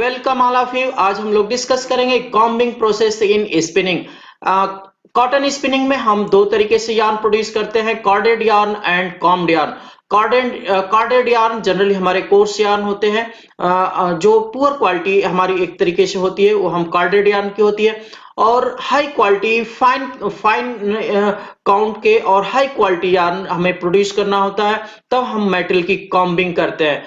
Welcome all of you. आज हम लोग डिस्कस करेंगे combing process in spinning. Cotton spinning में हम दो तरीके से यार्न प्रोड्यूस करते हैं, corded yarn and combed yarn. Corded yarn generally हमारे कोर्स यार्न होते हैं, जो पुअर क्वालिटी हमारी एक तरीके से होती है वो हम कॉर्डेड यार्न की होती है, और high quality fine fine count के और हाई क्वालिटी यार्न हमें प्रोड्यूस करना होता है, तब हम मेटल की कॉम्बिंग करते हैं।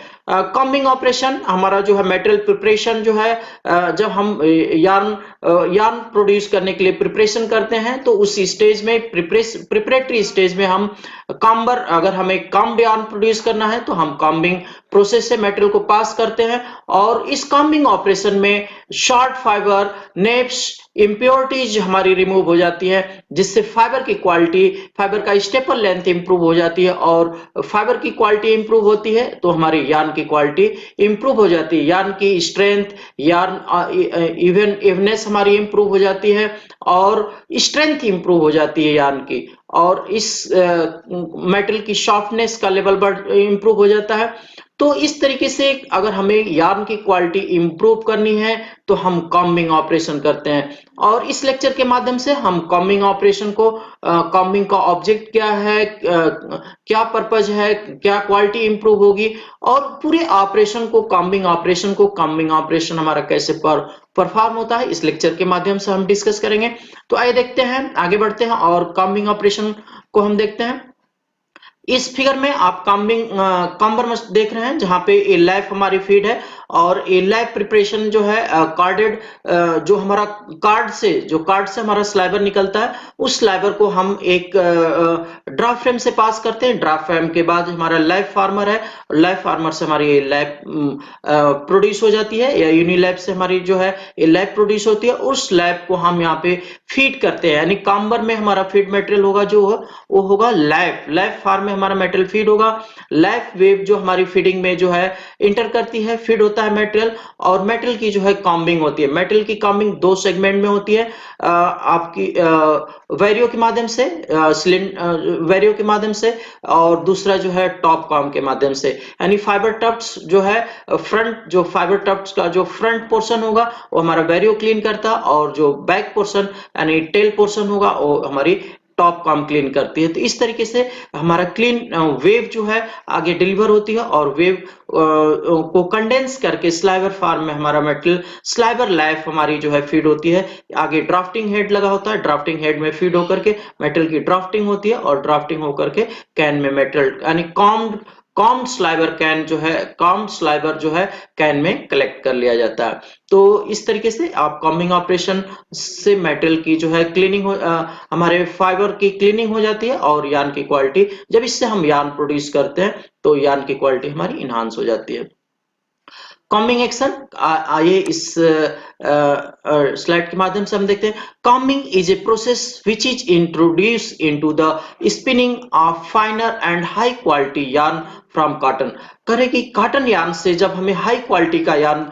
कॉम्बिंग ऑपरेशन हमारा जो है मेटेरियल प्रिपरेशन जो है, जब हम यार्न प्रोड्यूस करने के लिए प्रिपरेशन करते हैं तो उस स्टेज में प्रिपरेटरी स्टेज में हम काम्बर, अगर हमें कॉम्ड यार्न प्रोड्यूस करना है तो हम कॉम्बिंग प्रोसेस से मेटेरियल को पास करते हैं, और इस कॉम्बिंग ऑपरेशन में शॉर्ट फाइबर नेप्स इम्प्योरिटीज हमारी रिमूव हो जाती है, जिससे फाइबर की क्वालिटी, फाइबर का स्टेपल लेंथ इंप्रूव हो जाती है, और फाइबर की क्वालिटी इंप्रूव होती है तो हमारी यार्न की क्वालिटी इंप्रूव हो जाती है, यार्न की स्ट्रेंथ, यार्न इवनेस हमारी इंप्रूव हो जाती है, और स्ट्रेंथ इंप्रूव हो जाती है यार्न की, और इस मेटल की सॉफ्टनेस का लेवल बढ़ इंप्रूव हो जाता है। तो इस तरीके से अगर हमें यार्न की क्वालिटी इंप्रूव करनी है तो हम कॉम्बिंग ऑपरेशन करते हैं, और इस लेक्चर के माध्यम से हम कॉम्बिंग ऑपरेशन को, कॉम्बिंग का ऑब्जेक्ट क्या है, क्या पर्पज है, क्या क्वालिटी इंप्रूव होगी, और पूरे ऑपरेशन को कॉम्बिंग ऑपरेशन हमारा कैसे परफॉर्म होता है, इस लेक्चर के माध्यम से हम डिस्कस करेंगे। तो आइए देखते हैं, आगे बढ़ते हैं और कॉम्बिंग ऑपरेशन को हम देखते हैं। इस फिगर में आप कॉम्बर मस्ट देख रहे हैं, जहां पे ए लैप हमारी फीड है, और ए लैप प्रिपरेशन जो है कार्डेड, जो हमारा कार्ड से हमारा स्लाइबर निकलता है, उस स्लाइबर को हम एक ड्राफ्ट फ्रेम से पास करते हैं। ड्राफ्ट फ्रेम के बाद हमारा लैप फार्मर है, लैप फार्मर से हमारी लैप प्रोड्यूस हो जाती है, या यूनिलैप से हमारी जो है ये लैप प्रोड्यूस होती है। उस लैप को हम यहाँ पे फीड करते हैं, यानी काम्बर में हमारा फीड मटेरियल होगा जो वो होगा लैप फार्म में हमारा मेटल फीड होगा। लैप वेव जो हमारी फीडिंग में जो है इंटर करती है, फीड होता है मेटल, और मेटल की जो है कॉम्बिंग होती है। मेटल की कॉम्बिंग दो सेगमेंट में होती है, आपकी वैरियो के माध्यम से, वैरियो के माध्यम से, और दूसरा जो है टॉप कॉम के माध्यम से। यानी फाइबर टफ्ट्स जो है फाइबर टफ्ट्स का जो फ्रंट पोर्शन होगा वो हमारा वैरियो क्लीन करता है, और जो बैक पोर्शन यानी टेल पोर्शन होगा वो हमारी टॉप कॉम क्लीन करती है। तो इस तरीके से हमारा क्लीन वेव जो है आगे डिलीवर होती है, और वेव को कंडेंस करके स्लाइवर फॉर्म में हमारा मेटल स्लाइवर लैप हमारी जो है फीड होती है। आगे ड्राफ्टिंग हेड लगा होता है, ड्राफ्टिंग हेड में फीड होकर के मेटल की ड्राफ्टिंग होती है, और ड्राफ्टिंग होकर के कैन में मेटल यानी कॉम्ड स्लाइबर जो है कैन में कलेक्ट कर लिया जाता है। तो इस तरीके से आप कॉम्बिंग ऑपरेशन से मेटल की जो है क्लीनिंग हमारे फाइबर की क्लीनिंग हो जाती है, और यार्न की क्वालिटी, जब इससे हम यार्न प्रोड्यूस करते हैं तो यार्न की क्वालिटी हमारी इनहांस हो जाती है। कॉम्बिंग एक्शन आइए इस स्लाइड के माध्यम से हम देखते हैं। Combing is a process which is introduce into the spinning of फाइनर and high quality yarn from cotton. करें कि कॉटन यार्न से जब हमें हाई क्वालिटी का यार्न,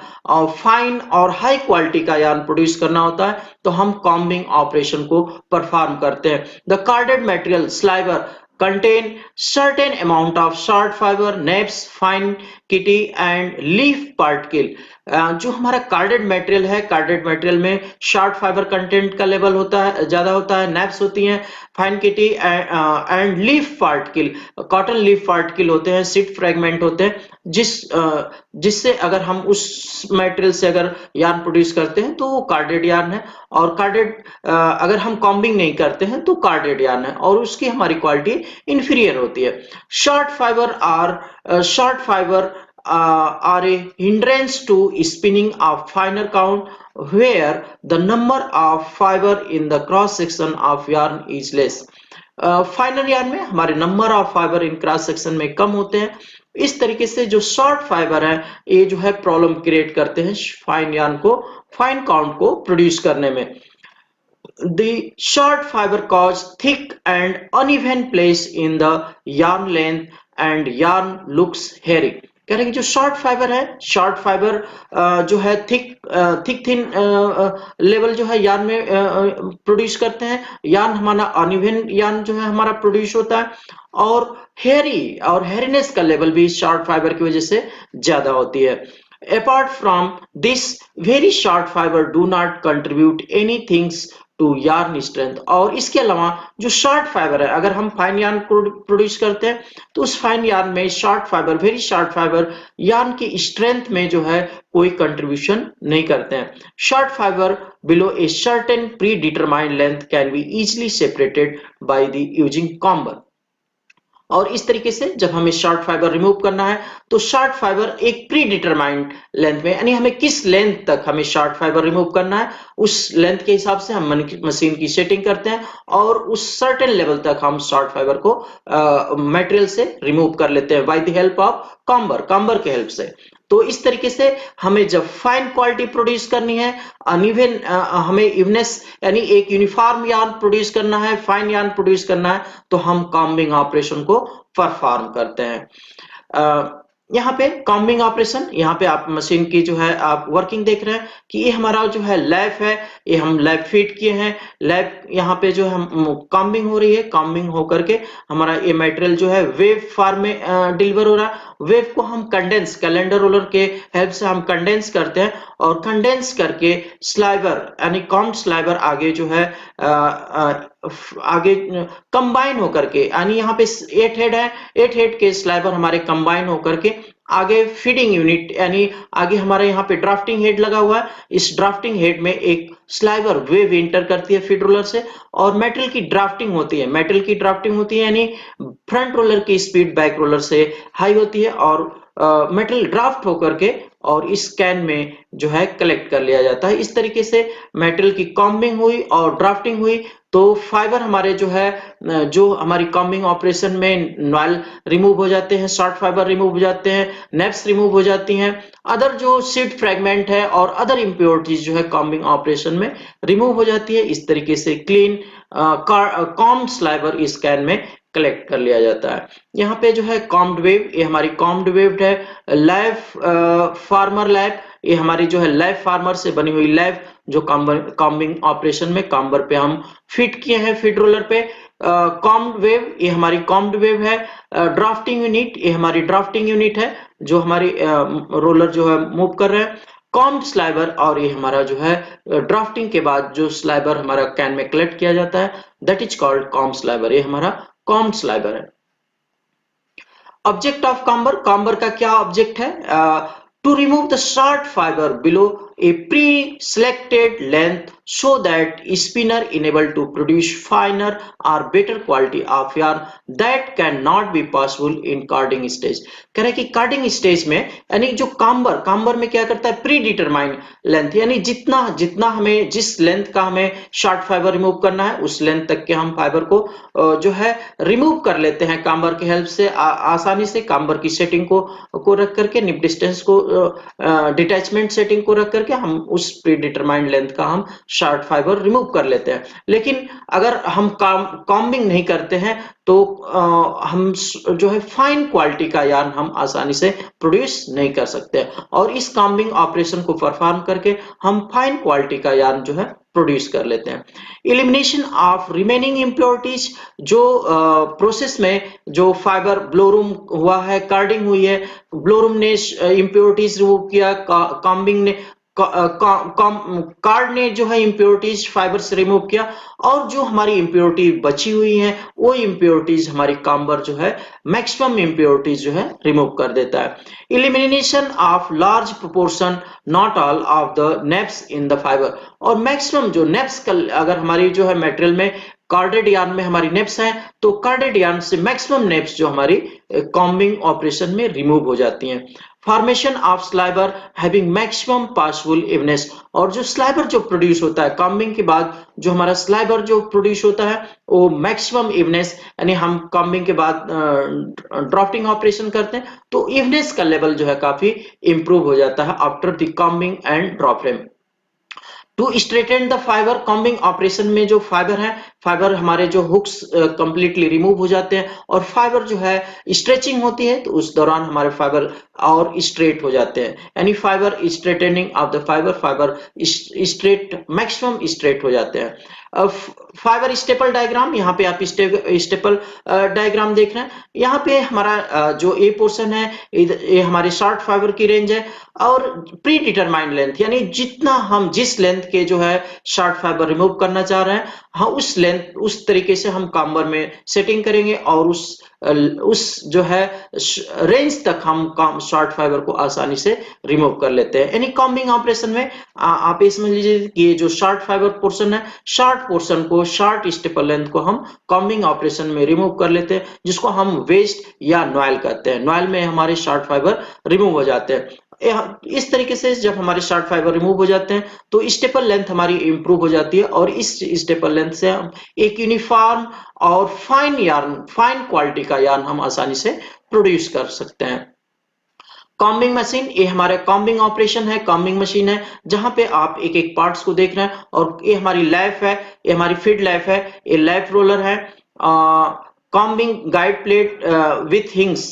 फाइन और हाई क्वालिटी का यार्न प्रोड्यूस करना होता है तो हम कॉम्बिंग ऑपरेशन को परफॉर्म करते हैं। The carded material sliver contain certain amount of short fiber, naps, fine kitty and leaf particle। जो हमारा कार्डेड मटेरियल है, कार्डेड मटेरियल में शॉर्ट फाइबर कंटेंट का लेवल होता है, ज्यादा होता है, नैप्स होती हैं, fine kitty and leaf particle, cotton leaf particle होते हैं, सीड फ्रेगमेंट होते हैं, जिससे अगर हम उस मटेरियल से अगर यार्न प्रोड्यूस करते हैं तो वो कार्डेड यार्न है, और कार्डेड अगर हम कॉम्बिंग नहीं करते हैं तो कार्डेड यार्न है, और उसकी हमारी क्वालिटी इंफीरियर होती है। Short fibre are a hindrance to spinning of finer count, where the number of fiber in the cross section of yarn is less। Final yarn में हमारे number of fibre in cross section में कम होते हैं। इस तरीके से जो short fibre है ये जो है प्रॉब्लम क्रिएट करते हैं फाइन यार्न को, फाइन काउंट को प्रोड्यूस करने में। The short fiber cause thick and uneven place in the yarn length and yarn looks hairy। कह रहे हैं कि जो शॉर्ट फाइबर है, शॉर्ट फाइबर जो है थिक थिन लेवल जो है यार्न में प्रोड्यूस करते हैं, यार्न हमारा अनइवन यार्न जो है हमारा प्रोड्यूस होता है, और हेयरीनेस का लेवल भी शॉर्ट फाइबर की वजह से ज्यादा होती है। Apart from this, very short fiber do not contribute anything to yarn strength. और इसके अलावा जो शॉर्ट फाइबर है, अगर हम फाइन यार्न प्रोड्यूस करते हैं तो उस फाइन यार्न में short fibre, very short fibre yarn की स्ट्रेंथ में जो है कोई कंट्रीब्यूशन नहीं करते हैं। Short fiber below a certain pre determined length can be easily separated by the using comber. और इस तरीके से जब हमें शॉर्ट फाइबर रिमूव करना है तो शॉर्ट फाइबर एक प्री डिटरमाइंड लेंथ में, यानी हमें किस लेंथ तक हमें शॉर्ट फाइबर रिमूव करना है उस लेंथ के हिसाब से हम मशीन की सेटिंग करते हैं और उस सर्टेन लेवल तक हम शॉर्ट फाइबर को मटेरियल से रिमूव कर लेते हैं by the help of comber के हेल्प से। तो इस तरीके से हमें जब फाइन क्वालिटी प्रोड्यूस करनी है, अनइवन हमें इवनेस यानी एक यूनिफॉर्म यार्न प्रोड्यूस करना है, फाइन यार्न प्रोड्यूस करना है, तो हम कॉम्बिंग ऑपरेशन को परफॉर्म करते हैं। यहाँ पे कॉम्बिंग ऑपरेशन, यहाँ पे आप मशीन की जो है आप वर्किंग देख रहे हैं कि ये हमारा जो है लैब है, ये हम लैब फीड किए हैं। लैब यहाँ पे जो हम कॉम्बिंग हो रही है, कॉम्बिंग होकर के हमारा ये मटेरियल जो है वेव फॉर्म में डिलीवर हो रहा है। वेव को हम कंडेंस, कैलेंडर रोलर के हेल्प से हम कंडेंस करते हैं और कंडेंस करके स्लाइबर यानी कॉम्ड स्लाइबर आगे जो है आगे कंबाइन होकर के, यानी यहाँ पे 8 हेड है, 8 हेड के स्लाइबर हमारे कंबाइन होकर के आगे फीडिंग यूनिट, यानी आगे हमारे यहाँ पे ड्राफ्टिंग हेड लगा हुआ है। इस ड्राफ्टिंग हेड में एक स्लाइबर वेव इंटर करती है फीड रोलर से और मेटल की ड्राफ्टिंग होती है। मेटल की ड्राफ्टिंग होती है यानी फ्रंट रोलर की स्पीड बैक रोलर से हाई होती है और मेटल ड्राफ्ट होकर के और इस कैन में जो है कलेक्ट कर लिया जाता है। इस तरीके से मेटल की कॉम्बिंग हुई और ड्राफ्टिंग हुई तो फाइबर हमारे जो है जो हमारी कॉम्बिंग ऑपरेशन में नॉइल रिमूव हो जाते हैं, शॉर्ट फाइबर रिमूव हो जाते हैं, नेप्स रिमूव हो जाती हैं, अदर जो सीड फ्रेगमेंट है और अदर इम्प्योरिटीज जो है कॉम्बिंग ऑपरेशन में रिमूव हो जाती है। इस तरीके से क्लीन कॉम्ड स्लाइबर इस कैन में कलेक्ट कर लिया जाता है। यहाँ पे जो है कॉम्ड वेव, ये हमारी कॉम्ड वेव है। लैब फार्मर लैब, ये हमारी जो है लैब फार्मर से बनी हुई लैब जो कॉम्बिंग ऑपरेशन में कॉम्बर पे हम फिट किए हैं फीड रोलर पे। कॉम्ड वेव, ये हमारी कॉम्ड वेव है। ड्राफ्टिंग यूनिट, ये हमारी ड्राफ्टिंग यूनिट है जो हमारी रोलर जो है मूव कर रहे हैं। कॉम्ड स्लाइबर, और ये हमारा जो है ड्राफ्टिंग के बाद जो स्लाइबर हमारा कैन में कलेक्ट किया जाता है that is called combed sliver, ये हमारा कॉम्ड स्लाइबर है। ऑब्जेक्ट ऑफ कॉम्बर, कॉम्बर का क्या ऑब्जेक्ट है? To remove the short fiber below a pre-selected length so that spinner enable to produce finer or better quality of yarn that cannot be possible in carding stage। कह रहे हैं कि carding stage में यानी जो camber में क्या करता है, प्री डिटरमाइंड लेंथ, यानी जितना जितना हमें जिस लेंथ का हमें शॉर्ट फाइबर रिमूव करना है उस लेंथ तक के हम फाइबर को जो है रिमूव कर लेते हैं काम्बर की हेल्प से। आसानी से काम्बर की सेटिंग को रख करके, निप डिस्टेंस को, डिटैचमेंट सेटिंग को रख करके हम उस प्री डिटरमाइंड लेंथ का हम शॉर्ट फाइबर रिमूव कर लेते हैं। लेकिन अगर हम कॉम्बिंग नहीं करते हैं तो हम जो है फाइन क्वालिटी का यार्न हम आसानी से प्रोड्यूस नहीं कर सकते और इस कॉम्बिंग ऑपरेशन को परफॉर्म करके हम फाइन क्वालिटी का यार्न जो है प्रोड्यूस कर लेते हैं। एलिमिनेशन ऑफ रिमेनिंग इम्प्योरिटीज, जो प्रोसेस में जो फाइबर ब्लोरूम हुआ है, कार्डिंग हुई है, ब्लोरूम ने इम्प्योरिटीज रिमूव किया, कॉम्बिंग ने कार्ड ने जो है इम्प्योरिटीज फाइबर से रिमूव किया और जो हमारी इम्प्योरिटी बची हुई है वो इम्प्योरिटीज हमारी काम्बर जो है मैक्सिमम इम्प्योरिटीज जो है रिमूव कर देता है। Elimination of large proportion not all of the neps in the fibre, और मैक्सिमम जो नेप्स अगर हमारी जो है मटेरियल में कार्डेड यार्न में हमारी नेप्स हैं तो कार्डेड यार्न से मैक्सिमम नेप्स जो हमारी कॉम्बिंग ऑपरेशन में रिमूव हो जाती हैं। Formation of sliver having maximum possible evenness, और जो स्लाइबर जो प्रोड्यूस होता है कॉम्बिंग के बाद, जो हमारा स्लाइबर जो प्रोड्यूस होता है वो मैक्सिमम इवनेस, यानी हम कॉम्बिंग के बाद ड्राफ्टिंग ऑपरेशन करते हैं तो इवनेस का लेवल जो है काफी इंप्रूव हो जाता है after the combing and drafting. To straighten the fiber, combing operation में जो फाइबर है, फाइबर हमारे जो हुक्स कंप्लीटली रिमूव हो जाते हैं और फाइबर जो है स्ट्रेचिंग होती है तो उस दौरान हमारे फाइबर और स्ट्रेट हो जाते हैं, यानी fibre straightening of the fibre, fibre straight maximum straight हो जाते हैं। फाइबर स्टेपल डायग्राम, यहाँ पे आप स्टेपल डायग्राम देख रहे हैं। यहाँ पे हमारा जो ए पोर्शन है, ये हमारे शॉर्ट फाइबर की रेंज है, और प्री डिटरमाइंड लेंथ, यानी जितना हम जिस लेंथ के जो है शॉर्ट फाइबर रिमूव करना चाह रहे हैं, हाँ उस लेंथ उस तरीके से हम काम्बर में सेटिंग करेंगे, और उस जो है रेंज तक हम काम शॉर्ट फाइबर को आसानी से रिमूव कर लेते हैं। यानी कॉम्बिंग ऑपरेशन में आप ये समझ लीजिए कि ये जो शॉर्ट फाइबर पोर्शन है, शॉर्ट पोर्शन को, शॉर्ट स्टेपल लेंथ को हम कॉम्बिंग ऑपरेशन में रिमूव कर लेते हैं, जिसको हम वेस्ट या नॉइल कहते हैं। नॉइल में हमारे शॉर्ट फाइबर रिमूव हो जाते हैं। इस तरीके से जब हमारे शॉर्ट फाइबर रिमूव हो जाते हैं तो स्टेपल लेंथ हमारी इंप्रूव हो जाती है, और इस स्टेपल लेंथ से हम एक यूनिफॉर्म और फाइन यार्न, फाइन क्वालिटी का यार्न हम आसानी से प्रोड्यूस कर सकते हैं। कॉम्बिंग मशीन, ये हमारा कॉम्बिंग ऑपरेशन है, कॉम्बिंग मशीन है, जहां पे आप एक एक पार्ट्स को देख रहे हैं, और ये हमारी लैप है, ये हमारी फीड लैप है, ये लैप रोलर है। कॉम्बिंग गाइड प्लेट विथ हिंग्स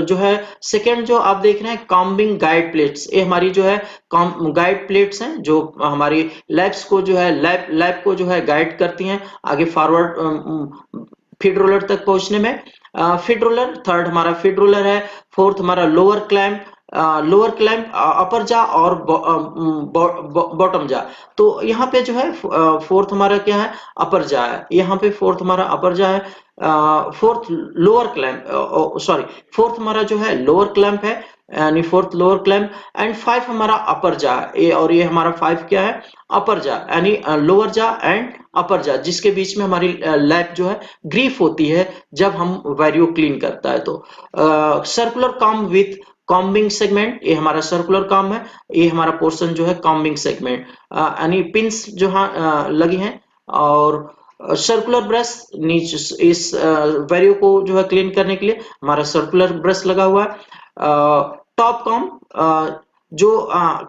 जो है, सेकेंड जो आप देख रहे हैं कॉम्बिंग गाइड प्लेट्स, ये हमारी जो है गाइड प्लेट्स हैं, जो हमारी लैप्स को जो है लैप को जो है गाइड करती हैं आगे फॉरवर्ड फीड रोलर तक पहुंचने में। फीड रोलर, थर्ड हमारा फीड रोलर है। फोर्थ हमारा लोअर क्लैंप, लोअर क्लैंप, अपर जा और बॉटम जा। तो यहाँ पे जो है फोर्थ हमारा क्या है, अपर जा है, यहाँ पे फोर्थ हमारा अपर जा है। Fourth lower clamp, sorry fourth हमारा जो है लोअर क्लैंप है, यानी fourth lower clamp, and five हमारा अपर जा है, ये और ये हमारा फाइव क्या है, अपर जा, यानी लोअर जा एंड अपर जा, जिसके बीच में हमारी लैप जो है ग्रीफ होती है जब हम वैरियो क्लीन करता है। तो circular comb with combing segment, ये हमारा सर्कुलर कॉम्ब है, ये हमारा पोर्शन जो है कॉम्बिंग सेगमेंट, यानी पिंस जो लगी हैं, और सर्कुलर ब्रश नीचे इस वैरियो को जो है क्लीन करने के लिए हमारा सर्कुलर ब्रश लगा हुआ है। टॉप कॉम्ब, जो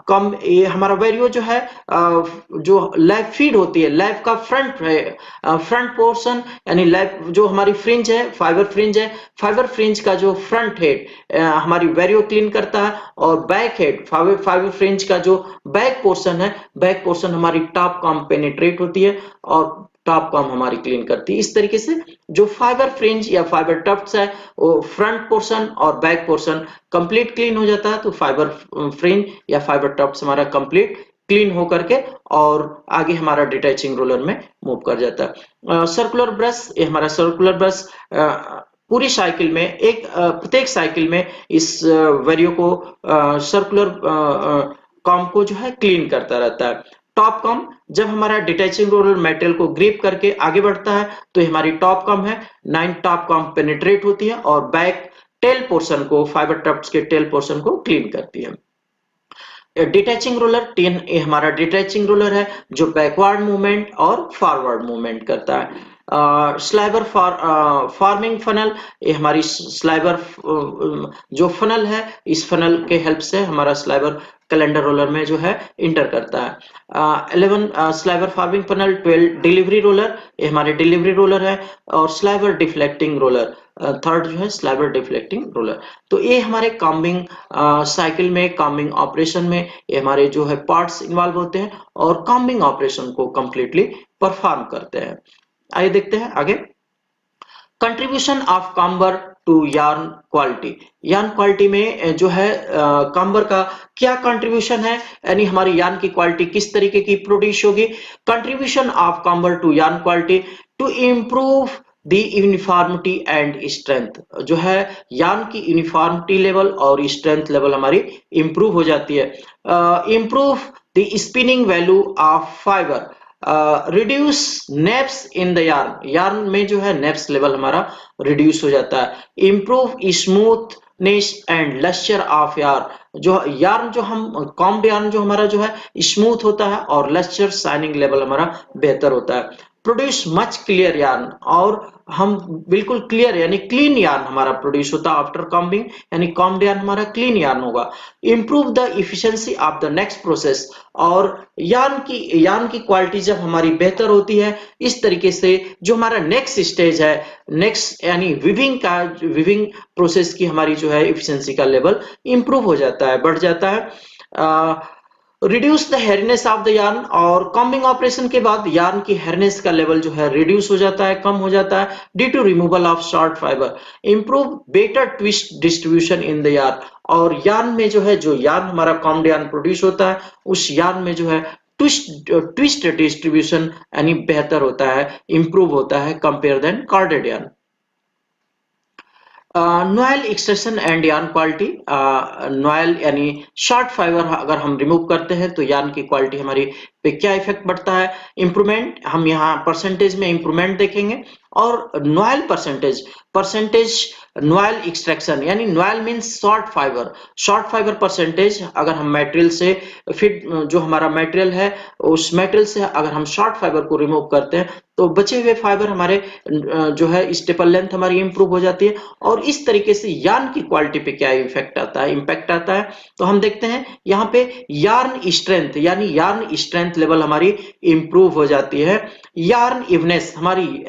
कम ये हमारा वैरियो जो है जो लैब फीड होती है, लैब का फ्रंट है, फ्रंट पोर्शन, यानी लैब जो हमारी फ्रिंज है, फाइबर फ्रिंज है, फाइबर फ्रिंज का जो फ्रंट हेड हमारी वैरियो क्लीन करता है, और बैक हेड फाइबर फ्रिंज का जो बैक पोर्शन है, बैक पोर्शन हमारी टॉप कॉम पेनिट्रेट होती है, और टॉप कॉम हमारी क्लीन करती है। इस तरीके से जो फाइबर फ्रिंज या फाइबर टफ्ट्स है, वो फ्रंट पोर्शन और बैक पोर्शन कंप्लीट क्लीन हो जाता है, तो फाइबर फ्रिंज या फाइबर टफ्ट्स हमारा कंप्लीट क्लीन होकर के और आगे हमारा डिटैचिंग रोलर में मूव कर जाता है। सर्कुलर ब्रश, ये हमारा सर्कुलर ब्रश पूरी साइकिल में प्रत्येक साइकिल में इस वैरियो को सर्कुलर कॉम को जो है क्लीन करता रहता है। टॉप कॉम, जब हमारा डिटैचिंग रोलर मेटेरियल को ग्रिप करके आगे बढ़ता है तो ये हमारी टॉप कॉम है, 9 टॉप कॉम पेनिट्रेट होती है और बैक टेल पोर्शन को, फाइबर टफ्ट्स के टेल पोर्शन को क्लीन करती है। डिटैचिंग रोलर 10, ये हमारा डिटैचिंग रोलर है जो बैकवर्ड मूवमेंट और फॉरवर्ड मूवमेंट करता है। स्लाइबर फार्मिंग फनल, ये हमारी स्लाइबर जो फनल है, इस फनल के हेल्प से हमारा स्लाइबर कैलेंडर रोलर में जो है इंटर करता है। 11 sliver farming funnel. 12 delivery roller, ये हमारे डिलीवरी रोलर है, और स्लाइबर डिफ्लेक्टिंग रोलर, थर्ड जो है स्लाइबर डिफ्लेक्टिंग रोलर। तो ये हमारे कॉम्बिंग साइकिल में, कॉम्बिंग ऑपरेशन में ये हमारे जो है पार्ट्स इन्वॉल्व होते हैं और कॉम्बिंग ऑपरेशन को कंप्लीटली परफॉर्म करते हैं। आइए देखते हैं आगे। Contribution of comber to yarn quality, yarn quality में जो है काम्बर का क्या कंट्रीब्यूशन है, यानी हमारी यार्न की क्वालिटी किस तरीके की प्रोड्यूस होगी। Contribution of comber to yarn quality, to improve the uniformity and strength, जो है यार्न की यूनिफॉर्मिटी लेवल और स्ट्रेंथ लेवल हमारी इंप्रूव हो जाती है। Improve the spinning value of fiber, reduce neps in the yarn, yarn में जो है नेप्स लेवल हमारा रिड्यूस हो जाता है। Improve smoothness and lustre of yarn, जो यार्न जो हम कॉम्ड यार्न जो हमारा जो है स्मूथ होता है और लस्चर शाइनिंग लेवल हमारा बेहतर होता है। प्रोड्यूस मच क्लियर यार्न, और हम बिल्कुल क्लियर यानी क्लीन यार्न हमारा प्रोड्यूस होता है आफ्टर कॉम्बिंग, यानी कॉम्ड यार्न हमारा क्लीन यार्न होगा। Improve the efficiency of the next process, और यार्न की क्वालिटी जब हमारी बेहतर होती है, इस तरीके से जो हमारा नेक्स्ट स्टेज है, नेक्स्ट यानी विविंग प्रोसेस की हमारी जो है इफिशिएंसी का लेवल इंप्रूव हो जाता है, बढ़ जाता है। Reduce the hairiness of the yarn, और कॉम्बिंग ऑपरेशन के बाद यार्न की हेयरनेस का लेवल जो है रिड्यूस हो जाता है, कम हो जाता है due to removal of short fiber. Improve better twist distribution in the yarn, और यार्न में जो है, जो यार्न हमारा कॉम्ड यार्न प्रोड्यूस होता है उस यार्न में जो है ट्विस्ट डिस्ट्रीब्यूशन यानी बेहतर होता है, इंप्रूव होता है compare then carded yarn. Noil extraction and yarn quality. Noil यानी शॉर्ट फाइबर अगर हम रिमूव करते हैं तो यार्न की क्वालिटी हमारी पे क्या इफेक्ट पड़ता है, इंप्रूवमेंट हम यहाँ परसेंटेज में इंप्रूवमेंट देखेंगे। और noil percentage, percentage noil extraction यानी noil means short fibre, short fibre percentage अगर हम मटेरियल से फिट, जो हमारा मटेरियल है उस मटेरियल से अगर हम शॉर्ट फाइबर को रिमूव करते हैं तो बचे हुए फाइबर हमारे जो है स्टेपल लेंथ हमारी इंप्रूव हो जाती है, और इस तरीके से यार्न की क्वालिटी पे क्या इफेक्ट आता है, इम्पैक्ट आता है। तो हम देखते हैं यहाँ पे यार्न स्ट्रेंथ यानी यार्न स्ट्रेंथ लेवल हमारी इंप्रूव हो जाती है, यार्न इवनेस हमारी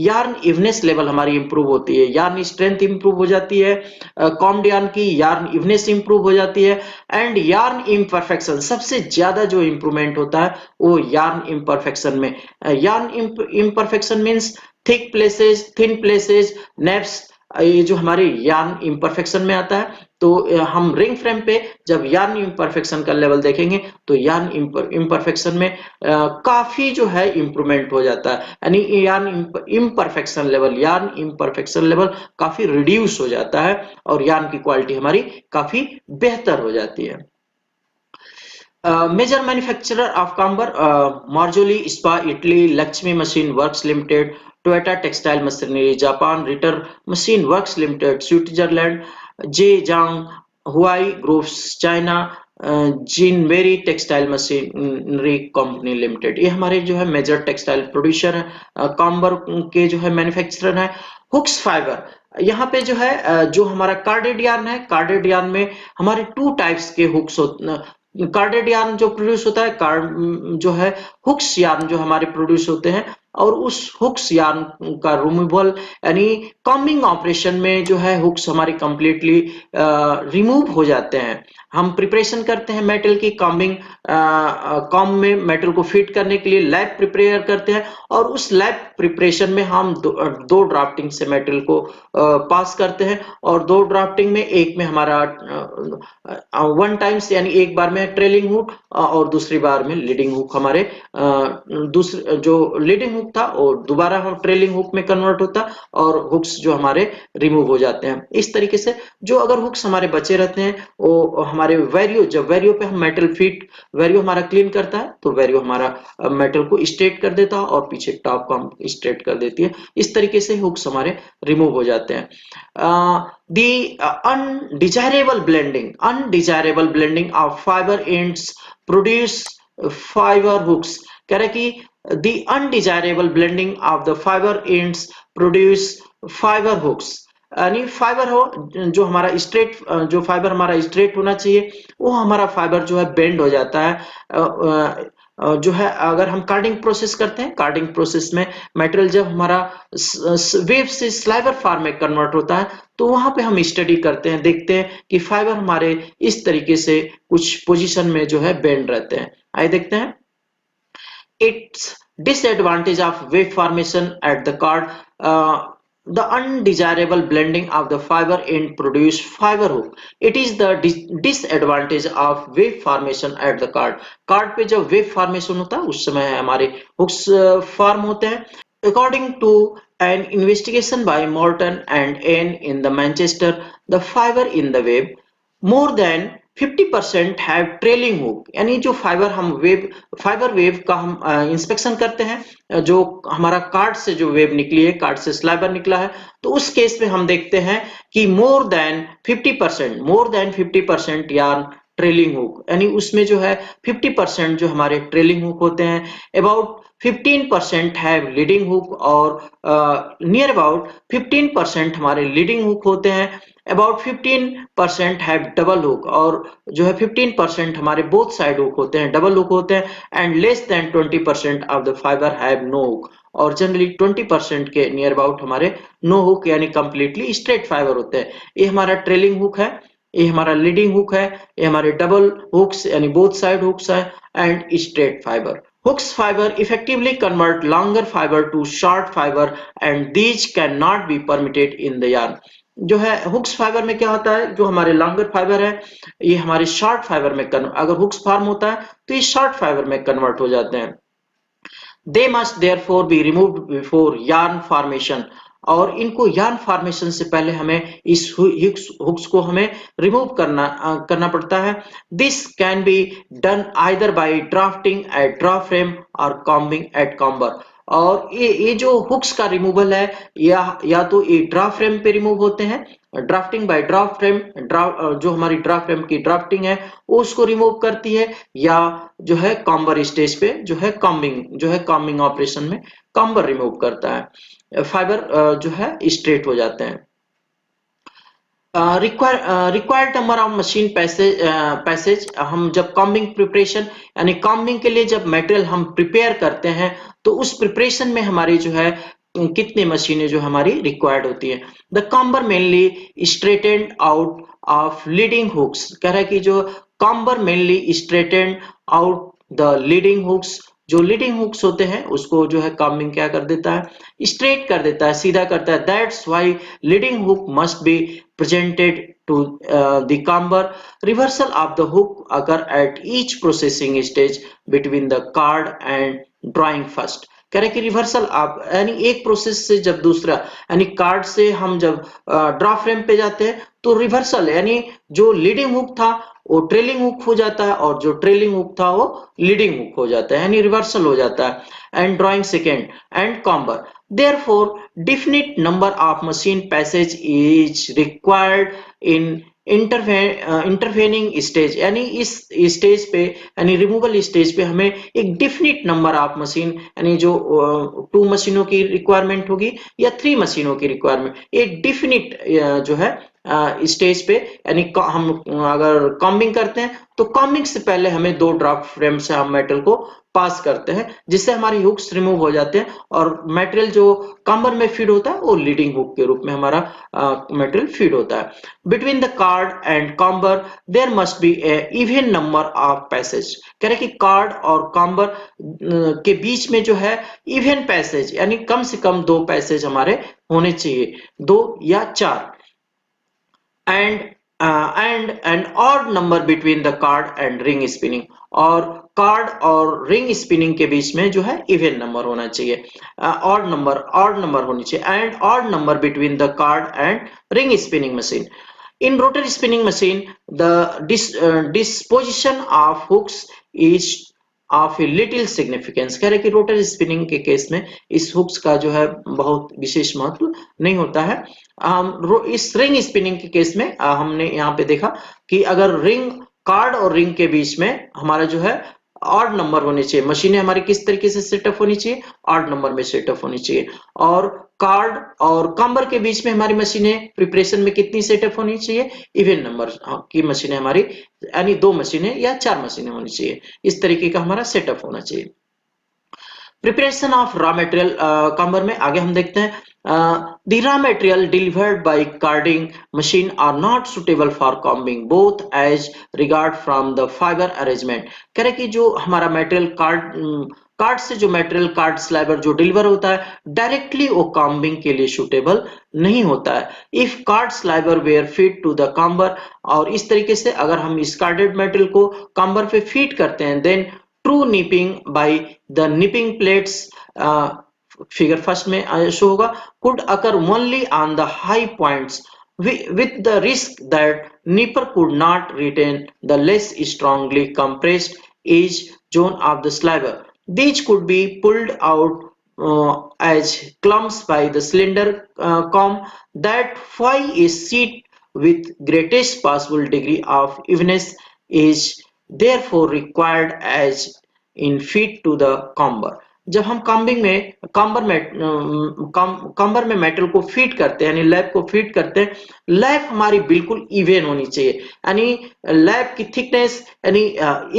यार्न इवनेस लेवल हमारी इंप्रूव होती है, यार्न स्ट्रेंथ इंप्रूव हो जाती है, कॉम्ड यार्न की यार्न इवनेस इंप्रूव हो जाती है, एंड यार्न इम्परफेक्शन सबसे ज्यादा जो इंप्रूवमेंट होता है वो यार्न इम्परफेक्शन में। Yarn imperfection means thick places, thin places, neps, ये जो हमारे यार्न इम्परफेक्शन में आता है। तो हम रिंग फ्रेम पे जब यार्न इम्परफेक्शन का लेवल देखेंगे तो यार्न इम्परफेक्शन में काफी जो है इंप्रूवमेंट हो जाता है, यानी yarn imperfection level, yarn imperfection level काफी रिड्यूस हो जाता है और यार्न की क्वालिटी हमारी काफी बेहतर हो जाती है। Major manufacturer of Camber, Marjorie Spa, Italy, Lakshmi Machine Works Limited, Toyota Textile Machinery, Japan, Ritter Machine Works Limited, Switzerland, Zhejiang, Huai Groups, China, Jinberry textile machinery company limited, ये हमारे जो है मेजर टेक्सटाइल प्रोड्यूसर है, camber के जो है manufacturer है। Hooks fibre, यहाँ पे जो है जो हमारा कार्डेड यार्न है, कार्डेड यार्न में हमारे टू टाइप्स के हुक्स होते, कार्डेड यार्न जो प्रोड्यूस होता है, कार्ड जो है हुक्स यार्न जो हमारे प्रोड्यूस होते हैं, और उस हुक्स यार्न का रिमूवल यानी कॉम्बिंग ऑपरेशन में जो है हुक्स हमारे कंप्लीटली रिमूव हो जाते हैं। हम प्रिपरेशन करते हैं मेटल की, कॉम्बिंग कॉम में मेटल को फिट करने के लिए लैब प्रिपेयर करते हैं, और उस लैब प्रिपरेशन में हम दो ड्राफ्टिंग से मेटल को पास करते हैं, और दो ड्राफ्टिंग में एक में हमारा वन टाइम्स यानी एक बार में ट्रेलिंग हुक और दूसरी बार में लीडिंग हुक, हमारे दूसरे जो लीडिंग हुक था और दोबारा हम ट्रेलिंग हुक में कन्वर्ट होता, और हुक्स जो हमारे रिमूव हो जाते हैं। इस तरीके से जो अगर हुक्स हमारे बचे रहते हैं वो हमारे वैरियो, जब वैरियो पे हम मेटल फिट, वैरियो हमारा क्लीन करता है तो वैरियो हमारा मेटल को स्ट्रेट कर देता है और पीछे टॉप को हम स्ट्रेट कर देती है। इस तरीके से हुक्स हमारे रिमूव हो जाते हैं। The undesirable blending of fiber ends produce fiber hooks, कह रहे कि the undesirable blending of the fiber ends produce fiber hooks, यानी फाइबर हो जो हमारा स्ट्रेट, जो फाइबर हमारा स्ट्रेट होना चाहिए वो हमारा फाइबर जो है बेंड हो जाता है। जो है अगर हम कार्डिंग प्रोसेस करते हैं, कार्डिंग प्रोसेस में मटेरियल जब हमारा वेव से स्लाइवर फॉर्म में कन्वर्ट होता है तो वहां पे हम स्टडी करते हैं, देखते हैं कि फाइबर हमारे इस तरीके से कुछ पोजीशन में जो है बेंड रहते हैं। आइए देखते हैं। Its disadvantage of wave formation at the card, the undesirable blending of the fiber end produce fiber hook. It is the disadvantage of wave formation at the card. Card पे जब वेव फॉर्मेशन होता है उस समय हमारे hooks form होते हैं। According to an investigation by Morton and N in the Manchester, the fiber in the wave more than 50% have trailing hook, यानी जो फाइबर हम वेव, फाइबर वेव का हम इंस्पेक्शन करते हैं, जो हमारा कार्ड से जो वेव निकली है, कार्ड से स्लाइबर निकला है, तो उस केस में हम देखते हैं कि more than 50% yarn trailing hook, यानी उसमें जो है 50% जो हमारे ट्रेलिंग हुक होते हैं, अबाउट 15% हैव लीडिंग हुक, और नियर अबाउट 15% हमारे लीडिंग हुक होते हैं, अबाउट 15% हैव डबल हुक, और जो है 15% हमारे बोथ साइड हुक होते हैं, डबल हुक होते हैं, and less then 20% of the fiber have no hook, और जनरली 20% के नियर अबाउट हमारे नो हुक यानी कंप्लीटली स्ट्रेट फाइबर होते हैं। ये हमारा ट्रेलिंग हुक है। ये हमारा लीडिंग हुक है, ये हमारे डबल हुक्स यानी बोथ साइड हुक्स है, and straight fibre. Hooks fiber effectively convert longer fiber to short fiber and these cannot be permitted in the yarn. जो है हुक्स फाइबर में क्या होता है, जो हमारे लॉन्गर फाइबर है ये हमारे शॉर्ट फाइबर में अगर हुक्स फॉर्म होता है तो ये शॉर्ट फाइबर में कन्वर्ट हो जाते हैं. They must therefore be removed before yarn formation. और इनको yarn formation से पहले हमें इस हुक्स को हमें रिमूव करना पड़ता है. This can be done either by drafting at draw frame or combing at comber. और ये जो हुक्स का रिमूवल है या तो ये ड्रा फ्रेम पे रिमूव होते हैं, ड्राफ्टिंग बाय ड्रा फ्रेम, जो हमारी ड्रा फ्रेम की ड्राफ्टिंग है वो उसको रिमूव करती है, या जो है कॉम्बर स्टेज पे जो है कॉम्बिंग ऑपरेशन में कॉम्बर रिमूव करता है, फाइबर जो है स्ट्रेट हो जाते हैं. Required number of machine passage हम जब कॉम्बिंग प्रिपरेशन यानी कॉम्बिंग के लिए जब मटेरियल हम प्रिपेयर करते हैं तो उस प्रिपरेशन में हमारी जो है कितनी मशीनें जो हमारी रिक्वायर्ड होती है. The comber mainly straightened out of leading hooks. कह रहा है कि जो comber mainly straightened out the leading hooks, जो लीडिंग हुक्स होते हैं उसको जो है कॉम्बिंग क्या कर देता है, स्ट्रेट कर देता है, सीधा करता है. That's why leading hook must be presented to the comber. Reversal of the hook occur at each processing stage between the card and drawing first. कह रहे कि रिवर्सल आप यानी एक प्रोसेस से जब दूसरा यानी कार्ड से हम जब ड्रा फ्रेम पे जाते हैं तो रिवर्सल यानी जो लीडिंग हुक था वो ट्रेलिंग हुक हो जाता है और जो ट्रेलिंग हुक था वो लीडिंग हुक हो जाता है यानी रिवर्सल हो जाता है. And drawing second and comber. Therefore, definite number of machine passage is required in intervening stage. यानी इस स्टेज पे यानी रिमूवल स्टेज पे हमें एक डिफिनिट नंबर ऑफ मशीन यानी जो 2 मशीनों की रिक्वायरमेंट होगी या 3 मशीनों की रिक्वायरमेंट, एक डिफिनिट जो है स्टेज पे यानी हम अगर कॉम्बिंग करते हैं तो कॉम्बिंग से पहले हमें 2 ड्राफ्ट फ्रेम से हम मेटल को पास करते हैं जिससे हमारी हुक्स रिमूव हो जाते हैं और मटेरियल जो कॉम्बर में फीड होता है वो लीडिंग हुक के रूप में हमारा मटेरियल फीड होता है. Between the card and comber there must be a even number of passage. कह रहे कि कार्ड और कॉम्बर के बीच में जो है इवन पैसेज यानी कम से कम 2 पैसेज हमारे होने चाहिए, 2 या 4. and an odd number between the card and ring spinning. और कार्ड और रिंग स्पिनिंग के बीच में जो है इवन नंबर होना चाहिए, ऑड नंबर होनी चाहिए. And odd number between the card and ring spinning machine. In rotary spinning machine, the disposition of hooks is of a little significance. कह रहे कि रोटरी स्पिनिंग के केस में इस हुक्स का जो है बहुत विशेष महत्व नहीं होता है. इस रिंग स्पिनिंग के केस में हमने यहाँ पे देखा कि अगर रिंग कार्ड और रिंग के बीच में हमारा जो है ऑड नंबर होने चाहिए, मशीनें हमारी किस तरीके से सेटअप होनी चाहिए, ऑड नंबर में सेटअप होनी चाहिए. और कार्ड और कॉम्बर के बीच में हमारी मशीनें प्रिपरेशन में कितनी सेटअप होनी चाहिए, इवन नंबर की मशीनें हमारी यानी 2 मशीनें या 4 मशीनें होनी चाहिए. इस तरीके का हमारा सेटअप होना चाहिए. Preparation of raw material comber में आगे हम देखते हैं the raw material delivered by carding machine are not suitable for combing both as regard from the fiber arrangement. कह रहे कि जो हमारा मटेरियल कार्ड से जो मटेरियल कार्ड स्लाइबर जो डिलीवर होता है डायरेक्टली वो कॉम्बिंग के लिए सुटेबल नहीं होता है. If card sliver were feed to the comber, और इस तरीके से अगर हम इस कार्डेड मटेरियल को कॉम्बर पे फीड करते हैं then true nipping by the nipping plates, figure first में शो होगा, could occur only on the high points with the risk that nipper could not retain the less strongly compressed edge zone of the sliver. These could be pulled out as clumps by the cylinder comb. That why a seat with greatest possible degree of evenness is therefore required as in feed to the comber. जब हम comber में metal को feed करते हैं यानी lab को feed करते हैं, लैब हमारी बिल्कुल इवन होनी चाहिए यानी लैब की थिकनेस यानी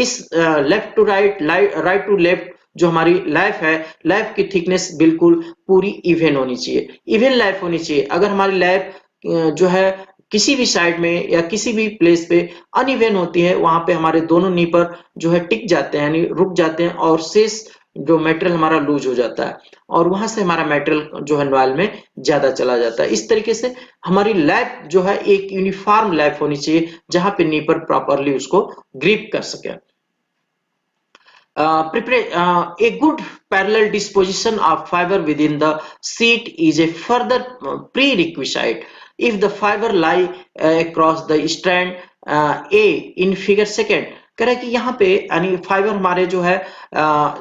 इस left to right, right to left जो हमारी लैब है, लैब की थिकनेस बिल्कुल पूरी इवन होनी चाहिए, इवन लैब होनी चाहिए. अगर हमारी लैब जो है किसी भी साइड में या किसी भी प्लेस पे अनइवन होती है, वहां पे हमारे दोनों नी पर जो है टिक जाते हैं, यानी रुक जाते हैं और शेष जो मेटेरियल हमारा लूज हो जाता है और वहां से हमारा मेटेरियल जो है नॉइल में ज्यादा चला जाता है। इस तरीके से हमारी लैप जो है एक यूनिफॉर्म लैप होनी चाहिए जहां पे नी पर प्रॉपरली उसको ग्रिप कर सके। A good parallel disposition of fiber within the sheet is a further prerequisite. If the fiber lie across the strand A in figure second, कह रहा है कि यहाँ पे यानी फाइबर हमारे जो है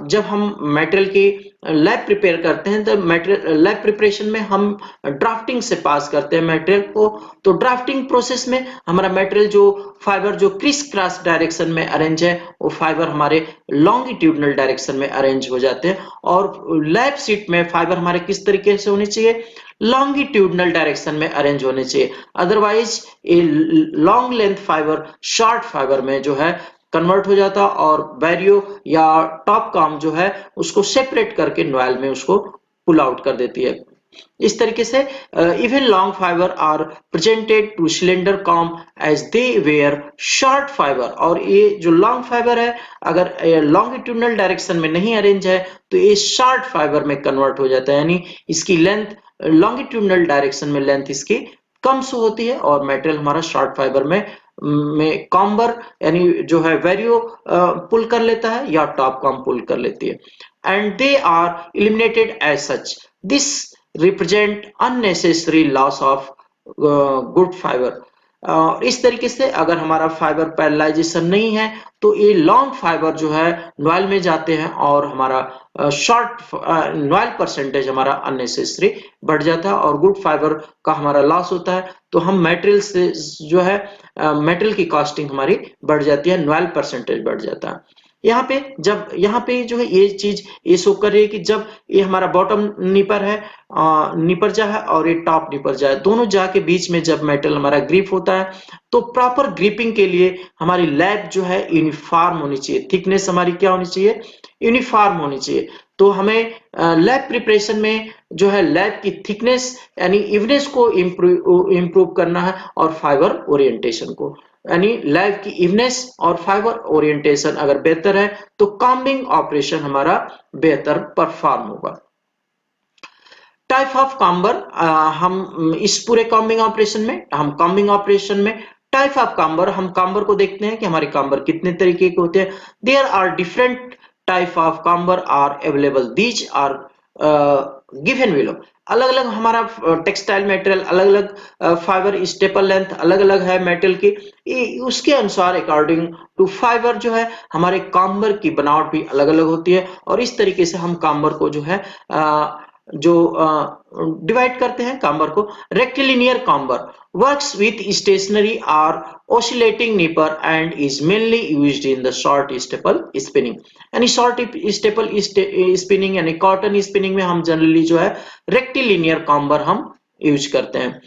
जब हम मेटेरियल की लैब प्रिपेयर करते हैं तो मेटेरियल लैब प्रिपरेशन में हम ड्राफ्टिंग से पास करते हैं मेटेरियल को। तो ड्राफ्टिंग प्रोसेस में हमारा मेटेरियल जो फाइबर जो क्रिस क्रॉस डायरेक्शन में अरेंज है वो फाइबर हमारे लॉन्गिट्यूडनल डायरेक्शन में अरेंज हो जाते हैं और लैब शीट में फाइबर हमारे किस तरीके से होने चाहिए, लॉन्गिट्यूडनल डायरेक्शन में अरेंज होने चाहिए। Otherwise a long length fibre short fibre में जो है कन्वर्ट हो जाता और बैरियो या टॉप काम जो है उसको सेपरेट करके नॉइल में उसको पुल आउट कर देती है। इस तरीके से even long fiber are presented to cylinder comb as they were short fiber. और ये जो लॉन्ग फाइबर है अगर लॉन्गिट्यूडनल डायरेक्शन में नहीं अरेंज है तो ये शॉर्ट फाइबर में कन्वर्ट हो जाता है, यानी इसकी लेंथ लॉन्गिट्यूडनल डायरेक्शन में लेंथ इसकी कम से होती है और मेटेरियल हमारा शॉर्ट फाइबर में कॉम्बर यानी जो है वेरियो पुल कर लेता है या टॉप कॉम पुल कर लेती है and they are eliminated as such. This represent unnecessary loss of good fibre. इस तरीके से अगर हमारा फाइबर पैरेलाइजेशन नहीं है तो ये लॉन्ग फाइबर जो है नॉइल में जाते हैं और हमारा शॉर्ट नॉइल परसेंटेज हमारा अननेसेसरी बढ़ जाता है और गुड फाइबर का हमारा लॉस होता है। तो हम मटेरियल से जो है मेटल की कॉस्टिंग हमारी बढ़ जाती है, नॉइल परसेंटेज बढ़ जाता है। यहाँ पे जो है ये चीज ये शो कर रही है कि जब ये हमारा बॉटम निपर है निपर जा है और ये टॉप निपर जा है, दोनों जा के बीच में जब मेटल हमारा ग्रिप होता है तो प्रॉपर ग्रिपिंग के लिए हमारी लैब जो है यूनिफॉर्म होनी चाहिए, थिकनेस हमारी क्या होनी चाहिए, यूनिफॉर्म होनी चाहिए। तो हमें लैब प्रिपरेशन में जो है लैब की थिकनेस यानी इवनेस को इम्प्रूव करना है और फाइबर ओरिएंटेशन को, यानी लैब की इवनेस और फाइबर ओरिएंटेशन अगर बेहतर है तो कॉम्बिंग ऑपरेशन हमारा बेहतर परफॉर्म होगा। टाइप ऑफ काम्बर, हम इस पूरे कॉम्बिंग ऑपरेशन में टाइप ऑफ काम्बर, हम काम्बर को देखते हैं कि हमारे काम्बर कितने तरीके के होते हैं। There are different type of comber are available, these are given below. अलग अलग हमारा टेक्सटाइल मटेरियल अलग अलग फाइबर स्टेपल लेंथ अलग अलग है मेटल की, उसके अनुसार अकॉर्डिंग टू फाइबर जो है हमारे काम्बर की बनावट भी अलग अलग होती है और इस तरीके से हम काम्बर को जो है जो डिवाइड करते हैं काम्बर को। Rectilinear comber works with stationary और oscillating nipper and is mainly used in the short staple spinning। यानी शॉर्ट स्टेपल स्पिनिंग यानी कॉटन स्पिनिंग में हम जनरली जो है रेक्टिलिनियर काम्बर हम यूज करते हैं,